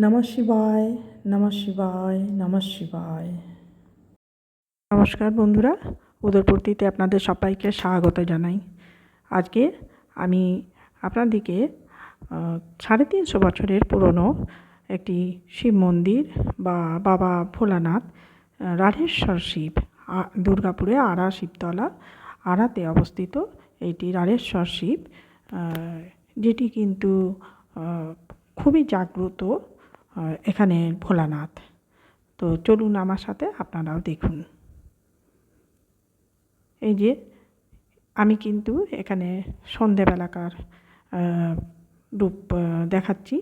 নমঃ শিবায়, নমঃ শিবায়, নমঃ শিবায়। নমস্কার বন্ধুরা, উদয়পূর্তিতে আপনাদের সবাইকে স্বাগত জানাই। আজকে আমি আপনাদেরকে 350 বছরের পুরনো একটি শিব মন্দির বা বাবা ভোলানাথ রাঢ়েশ্বর শিব, দুর্গাপুরে আড়া শিবতলা আড়াতে অবস্থিত এটি রাঢ়েশ্বর শিব, যেটি কিন্তু খুবই জাগ্রত এখানে ভোলানাথ। তো চলুন আমার সাথে আপনারাও দেখুন। এই যে আমি কিন্তু এখানে সন্ধেবেলাকার রূপ দেখাচ্ছি।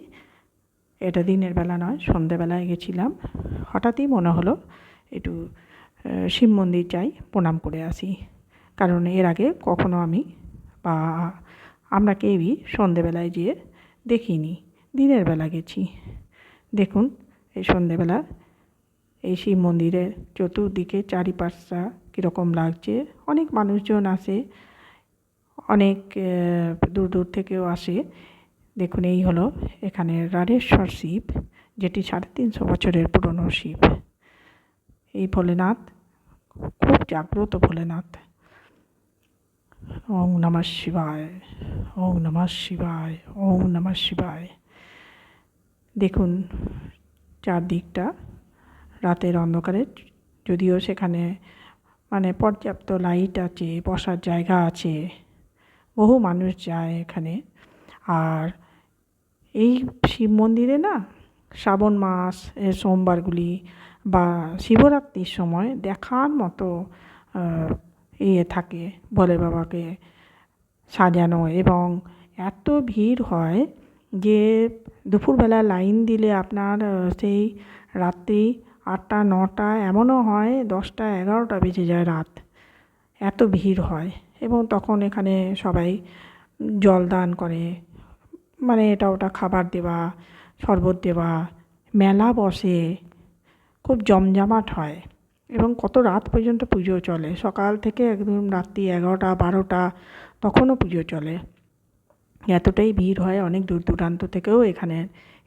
এটা দিনের বেলা নয়, সন্ধেবেলায় গেছিলাম। হঠাৎই মনে হলো একটু শিব মন্দির যাই, প্রণাম করে আসি। কারণ এর আগে কখনো আমি বা আমরা কেউই সন্ধেবেলায় যেয়ে দেখিনি, দিনের বেলা গেছি। দেখুন এই সন্ধেবেলা এই শিব মন্দিরের চতুর্দিকে চারিপাশটা কীরকম লাগছে। অনেক মানুষজন আসে, অনেক দূর দূর থেকেও আসে। দেখুন এই হলো এখানে রাঢ়েশ্বর শিব, যেটি 350 বছরের পুরনো শিব। এই ভোলেনাথ খুব জাগ্রত ভোলেনাথ। ওম নমঃ শিবায়, ওম নমঃ শিবায়, ওম নমঃ শিবায়। দেখুন চারদিকটা রাতের অন্ধকারে, যদিও সেখানে পর্যাপ্ত লাইট আছে, বসার জায়গা আছে, বহু মানুষ যায় এখানে। আর এই শিব মন্দিরে না শ্রাবণ মাস সোমবারগুলি বা শিবরাত্রির সময় দেখার মতো থাকে, ভোলে বাবাকে সাজানো। এবং এত ভিড় হয় যে দুপুরবেলা লাইন দিলে আপনার সেই রাত্রি 8টা 9টা, এমনও হয় 10টা 11টা বেজে যায় রাত, এত ভিড় হয়। এবং তখন এখানে সবাই জল দান করে, এটা ওটা খাবার দেওয়া, শরবত দেওয়া, মেলা বসে, খুব জমজমাট হয়। এবং কত রাত পর্যন্ত পুজো চলে, সকাল থেকে একদম রাত্রি 11টা 12টা তখনও পুজো চলে। এতটাই ভিড় হয়, অনেক দূর দূরান্ত থেকেও এখানে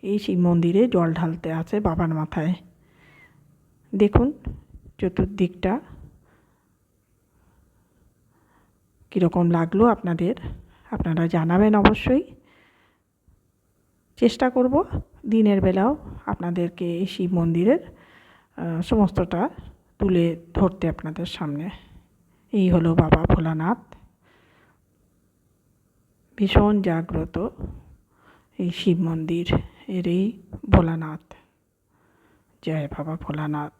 এই শিব মন্দিরে জল ঢালতে আসে বাবার মাথায়। দেখুন চতুর্দিকটা কীরকম লাগলো আপনাদের, আপনারা জানাবেন অবশ্যই। চেষ্টা করব দিনের বেলাও আপনাদেরকে এই শিব মন্দিরের সমস্তটা তুলে ধরতে আপনাদের সামনে। এই হলো বাবা ভোলানাথ, ভীষণ জাগ্রত এই শিব মন্দির, এর এই ভোলানাথ। জয় বাবা ভোলানাথ।